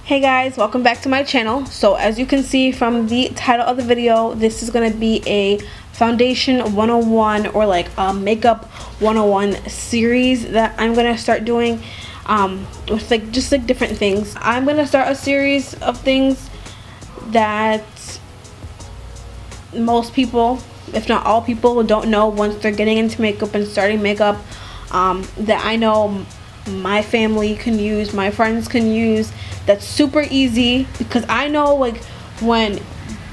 Hey guys, welcome back to my channel. So as you can see from the title of the video, this is going to be a foundation 101 or like a makeup 101 series that I'm going to start doing with just different things. I'm going to start a series of things that most people, if not all people, don't know once they're getting into makeup and starting makeup, that I know my family can use, my friends can use, that's super easy. Because I know, like, when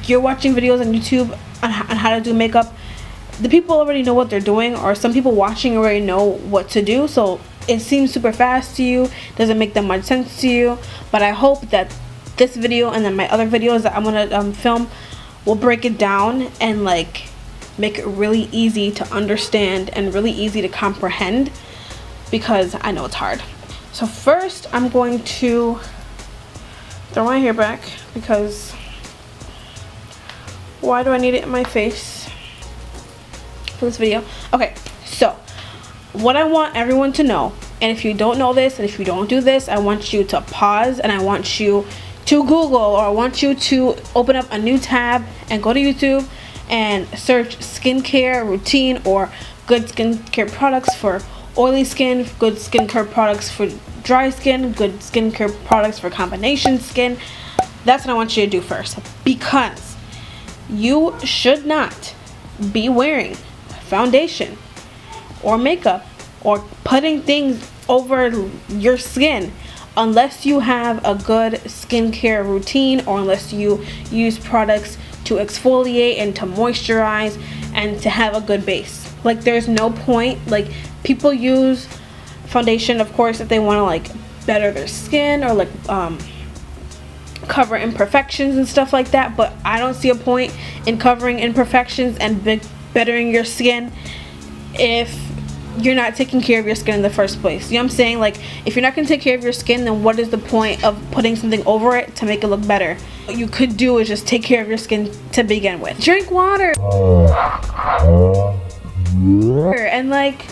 you're watching videos on YouTube on how to do makeup, the people already know what they're doing, or some people watching already know what to do, so it seems super fast to you, doesn't make that much sense to you. But I hope that this video and then my other videos that I'm gonna film will break it down and like make it really easy to understand and really easy to comprehend, because I know it's hard. So first I'm going to throw my hair back, because why do I need it in my face for this video? Okay, so what I want everyone to know, and if you don't know this and if you don't do this, I want you to pause and I want you to Google, or I want you to open up a new tab and go to YouTube and search skincare routine or good skincare products for oily skin, good skincare products for dry skin, good skincare products for combination skin. That's what I want you to do first, because you should not be wearing foundation or makeup or putting things over your skin unless you have a good skincare routine, or unless you use products to exfoliate and to moisturize and to have a good base. Like, there's no point, like, people use foundation, of course, if they want to like better their skin or like cover imperfections and stuff like that, but I don't see a point in covering imperfections and bettering your skin if you're not taking care of your skin in the first place. You know what I'm saying? Like, if you're not going to take care of your skin, then what is the point of putting something over it to make it look better? What you could do is just take care of your skin to begin with. Drink water. And like,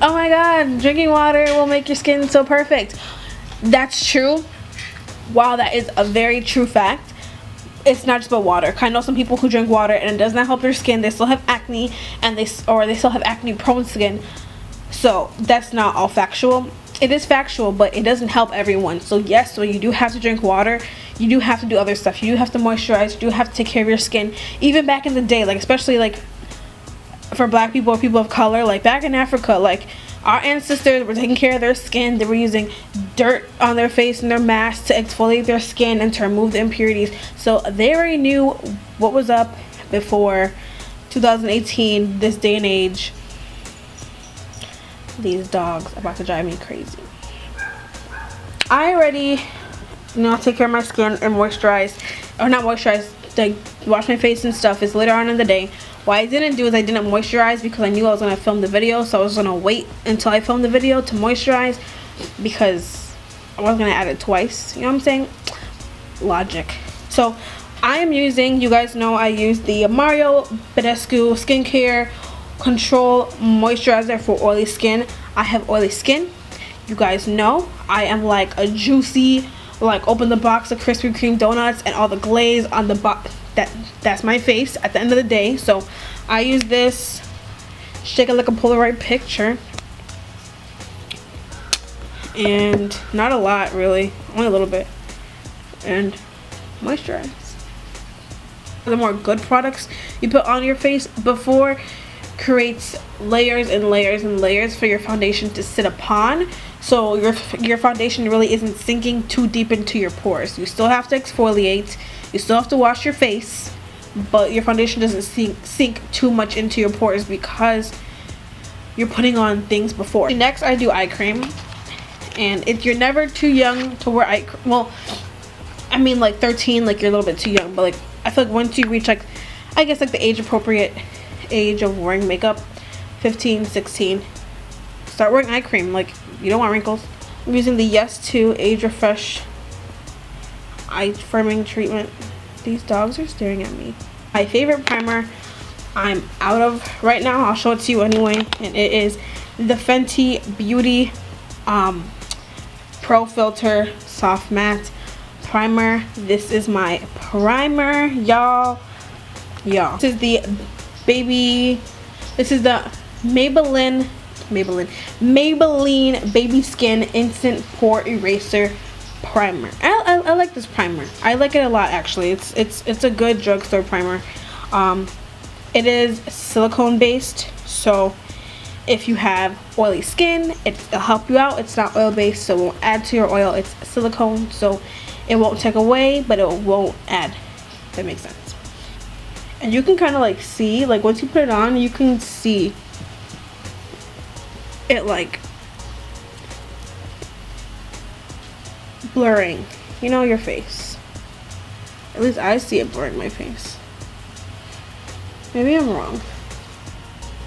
oh my god, drinking water will make your skin so perfect. That's true. While that is a very true fact, it's not just about water. I know some people who drink water and it does not help their skin. They still have acne, and they still have acne prone skin. So that's not all factual. It is factual, but it doesn't help everyone. So yes, so you do have to drink water, you do have to do other stuff, you do have to moisturize, you do have to take care of your skin. Even back in the day, like, especially like for black people or people of color, like back in Africa, like, our ancestors were taking care of their skin. They were using dirt on their face and their masks to exfoliate their skin and to remove the impurities. So they already knew what was up before 2018, this day and age. These dogs are about to drive me crazy. I already take care of my skin and moisturize, or not moisturize, like wash my face and stuff is later on in the day. What I didn't do is I didn't moisturize, because I knew I was going to film the video, so I was going to wait until I filmed the video to moisturize, because I wasn't going to add it twice. You know what I'm saying? Logic. So I am using, you guys know I use the Mario Badescu Skincare Control Moisturizer for oily skin. I have oily skin. You guys know I am like a juicy, like, open the box of Krispy Kreme donuts and all the glaze on the box. That's my face at the end of the day. So I use this, shake it like a Polaroid picture, and not a lot really, only a little bit, and moisturize. The more good products you put on your face before creates layers and layers and layers for your foundation to sit upon, so your foundation really isn't sinking too deep into your pores. You still have to exfoliate, you still have to wash your face, but your foundation doesn't sink too much into your pores because you're putting on things before. Next, I do eye cream, and if you're never too young to wear eye cream, well, I mean, like 13, like, you're a little bit too young, but like, I feel like once you reach, like, I guess, like the age appropriate age of wearing makeup, 15, 16, start wearing eye cream. Like, you don't want wrinkles. I'm using the Yes To Age Refresh Eye Firming Treatment. These dogs are staring at me. My favorite primer I'm out of right now, I'll show it to you anyway, and it is the Fenty Beauty Pro Filter Soft Matte primer. This is my primer, y'all. This is the Maybelline Baby Skin Instant Pore Eraser Primer. I like this primer. I like it a lot, actually. It's a good drugstore primer. It is silicone based, so if you have oily skin, it'll help you out. It's not oil based, so it won't add to your oil. It's silicone, so it won't take away, but it won't add. If that makes sense. And you can kind of like see, like once you put it on, you can see it like blurring, you know, your face. At least I see it blurring my face. Maybe I'm wrong.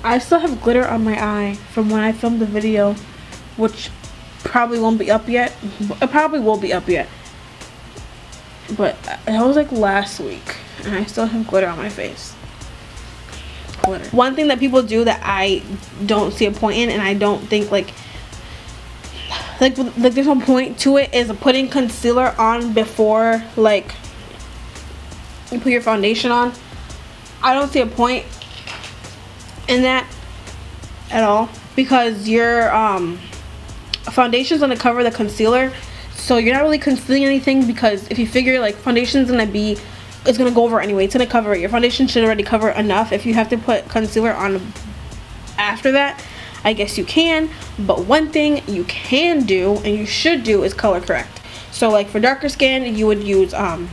I still have glitter on my eye from when I filmed the video, which probably won't be up yet. It probably will be up yet, but it was like last week and I still have glitter on my face. Glitter. One thing that people do that I don't see a point in, and I don't think like there's no point to it, is putting concealer on before like you put your foundation on. I don't see a point in that at all, because your foundation's gonna cover the concealer, so you're not really concealing anything, because if you figure like foundation's gonna be, it's gonna go over anyway, it's gonna cover it. Your foundation should already cover enough. If you have to put concealer on after that, I guess you can, but one thing you can do and you should do is color correct. So like for darker skin, you would use an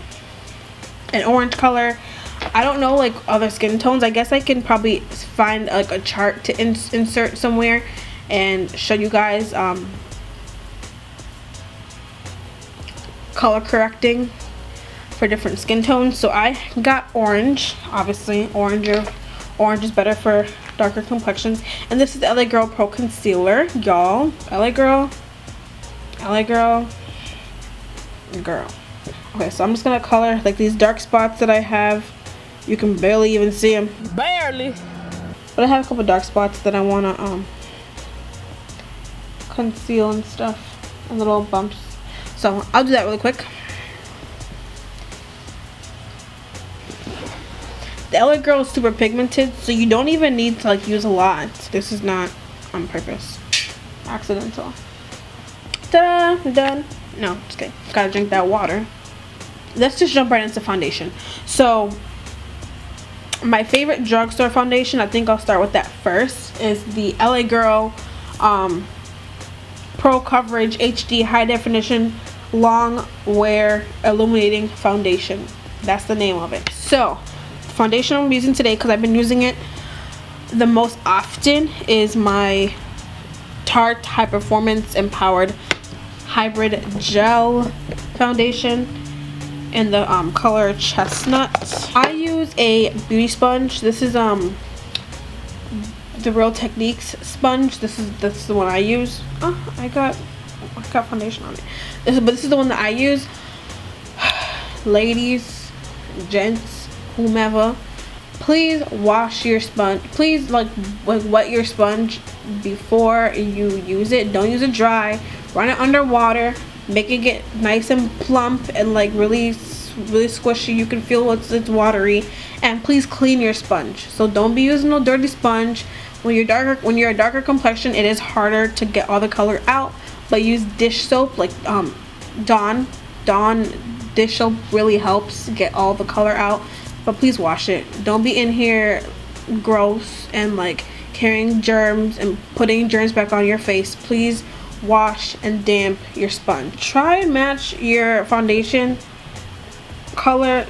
orange color. I don't know like other skin tones. I guess I can probably find like a chart to insert somewhere and show you guys color correcting for different skin tones. So I got orange. Obviously orange is better for darker complexions. And this is the LA Girl Pro Concealer, y'all. LA Girl. Okay, so I'm just gonna color like these dark spots that I have. You can barely even see them. Barely. But I have a couple dark spots that I wanna conceal and stuff, and little bumps. So I'll do that really quick. The LA Girl is super pigmented, so you don't even need to like use a lot. This is not on purpose. Accidental. Ta-da! Done. No, just kidding. Gotta drink that water. Let's just jump right into foundation. So my favorite drugstore foundation, I think I'll start with that first, is the LA Girl Pro Coverage HD High Definition Long Wear Illuminating Foundation. That's the name of it. So foundation I'm using today, because I've been using it the most often, is my Tarte High Performance Empowered Hybrid Gel Foundation in the color Chestnut. I use a beauty sponge. This is the Real Techniques sponge. This is the one I use. Oh, I got foundation on it. This is the one that I use. Ladies, gents, whomever, please wash your sponge. Please like wet your sponge before you use it. Don't use it dry. Run it under water. Make it get nice and plump and like really squishy. You can feel it's watery. And please clean your sponge. So don't be using no dirty sponge. When you're a darker complexion, it is harder to get all the color out. But use dish soap like Dawn dish soap really helps get all the color out. But please wash it. Don't be in here gross and like carrying germs and putting germs back on your face. Please wash and damp your sponge. Try and match your foundation color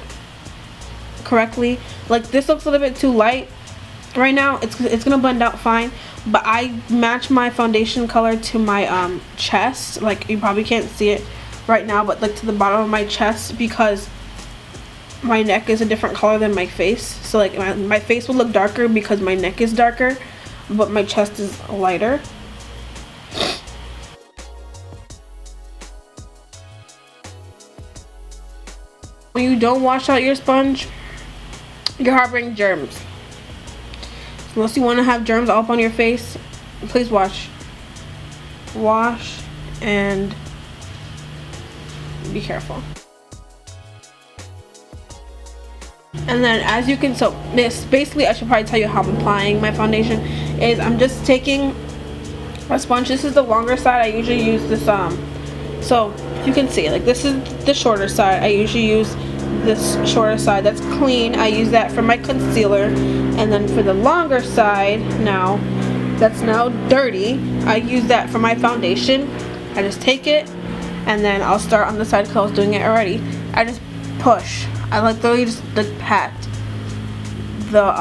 correctly. Like this looks a little bit too light right now. It's gonna blend out fine, but I match my foundation color to my chest. Like you probably can't see it right now, but like to the bottom of my chest, because my neck is a different color than my face. So like my face will look darker because my neck is darker, but my chest is lighter. When you don't wash out your sponge, you're harboring germs. Unless you want to have germs all up on your face, please wash and be careful. And then as you can, so this basically, I should probably tell you how I'm applying my foundation. Is I'm just taking a sponge. This is the longer side. I usually use this so you can see, like, this is the shorter side. I usually use this shorter side that's clean. I use that for my concealer. And then for the longer side now, that's now dirty, I use that for my foundation. I just take it, and then I'll start on the side because I was doing it already. I just push. I like literally just like pat the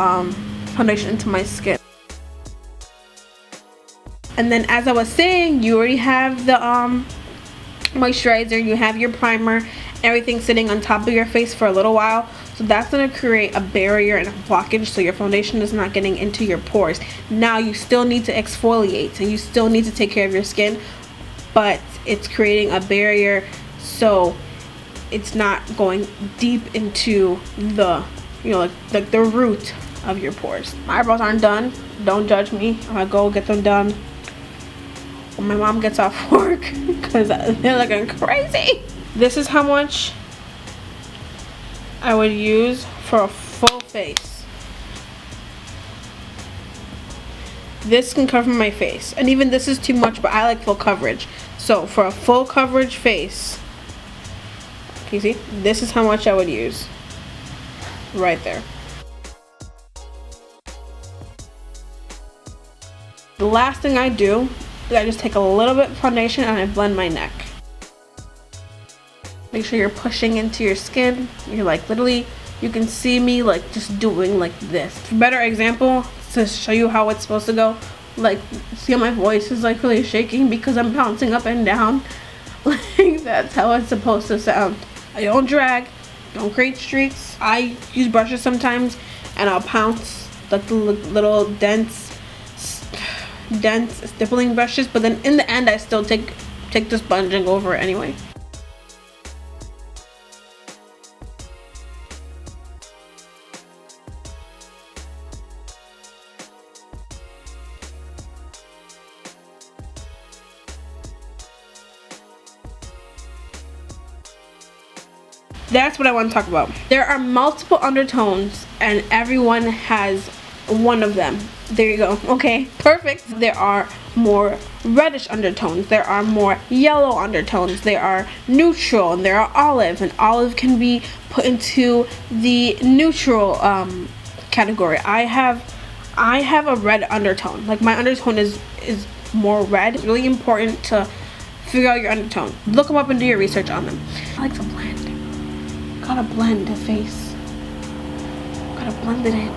foundation into my skin. And then, as I was saying, you already have the moisturizer, you have your primer, everything sitting on top of your face for a little while. So that's going to create a barrier and a blockage, so your foundation is not getting into your pores. Now you still need to exfoliate and you still need to take care of your skin, but it's creating a barrier so it's not going deep into the, you know, like the root of your pores. My eyebrows aren't done. Don't judge me. I'm gonna go get them done when my mom gets off work because they're looking crazy. This is how much I would use for a full face. This can cover my face, and even this is too much, but I like full coverage. So for a full coverage face, can you see? This is how much I would use right there. The last thing I do is I just take a little bit of foundation and I blend my neck. Make sure you're pushing into your skin. You're like, literally, you can see me like just doing like this. For a better example, to show you how it's supposed to go, like, see how my voice is like really shaking because I'm bouncing up and down. Like, that's how it's supposed to sound. I don't drag, don't create streaks. I use brushes sometimes and I'll pounce like the little dense stippling brushes, but then in the end I still take the sponge and go over it anyway. That's what I want to talk about. There are multiple undertones and everyone has one of them. There you go. Okay, perfect. There are more reddish undertones. There are more yellow undertones. There are neutral and there are olive, and olive can be put into the neutral category. I have a red undertone. Like, my undertone is more red. It's really important to figure out your undertone. Look them up and do your research on them. I like to blend. Gotta blend the face. Gotta blend it in.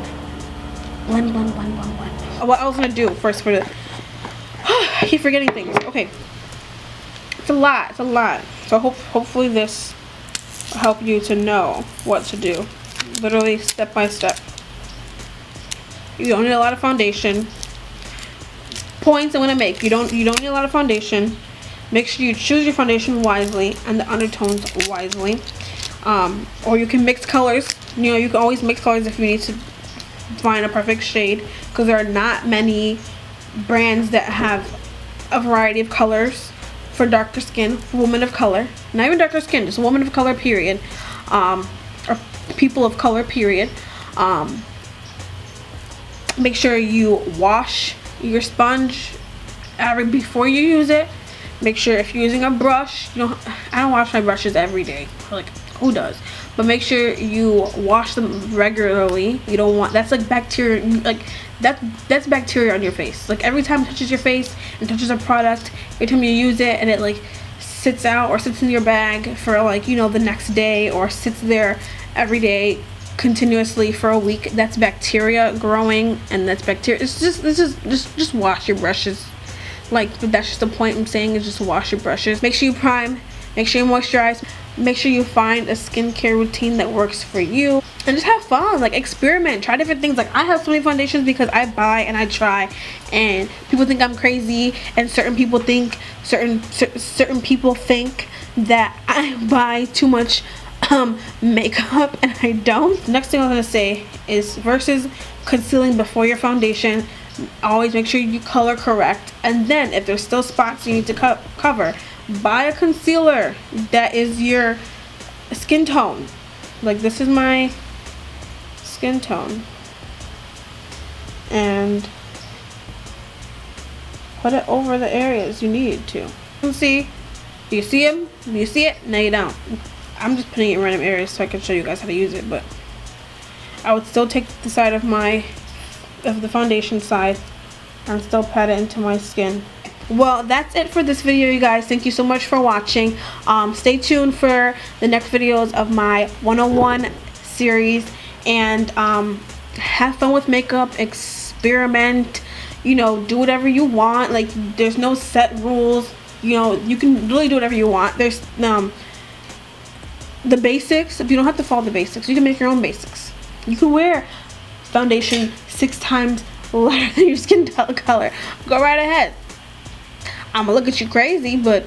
Blend, blend, blend, blend, blend. What I was gonna do first for the I keep forgetting things. Okay. It's a lot. So hopefully this will help you to know what to do. Literally step by step. You don't need a lot of foundation. Points I'm gonna make. You don't need a lot of foundation. Make sure you choose your foundation wisely and the undertones wisely. Or you can mix colors. You know, you can always mix colors if you need to find a perfect shade, because there are not many brands that have a variety of colors for darker skin, for women of color. Not even darker skin, just women of color, period. Or people of color, period. Make sure you wash your sponge before you use it. Make sure if you're using a brush, you know, I don't wash my brushes every day. Like, who does? But make sure you wash them regularly. You don't want, that's like bacteria, like that's bacteria on your face. Like, every time it touches your face and touches a product, every time you use it and it like sits out or sits in your bag for, like, you know, the next day, or sits there every day continuously for a week, that's bacteria growing, and that's bacteria. It's just wash your brushes. Like, that's just the point I'm saying, is just wash your brushes. Make sure you prime, make sure you moisturize, make sure you find a skincare routine that works for you, and just have fun. Like, experiment, try different things. Like, I have so many foundations because I buy and I try, and people think I'm crazy, and certain people think that I buy too much makeup, and I don't. Next thing I'm gonna say is, versus concealing before your foundation, always make sure you color correct. And then if there's still spots you need to cover, buy a concealer that is your skin tone. Like, this is my skin tone and put it over the areas you need to. See, you see them? You see it? No, you don't. I'm just putting it in random areas so I can show you guys how to use it, but I would still take the side of the foundation side and still pat it into my skin. Well, that's it for this video, you guys. Thank you so much for watching. Stay tuned for the next videos of my 101 series, and have fun with makeup, experiment, you know, do whatever you want. Like, there's no set rules, you know, you can really do whatever you want. There's the basics. If you don't have to follow the basics, you can make your own basics. You can wear foundation 6 times lighter than your skin color. Go right ahead. I'm gonna look at you crazy, but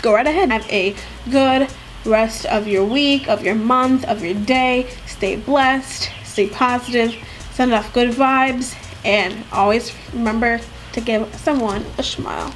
go right ahead. Have a good rest of your week, of your month, of your day. Stay blessed, stay positive, send off good vibes, and always remember to give someone a smile.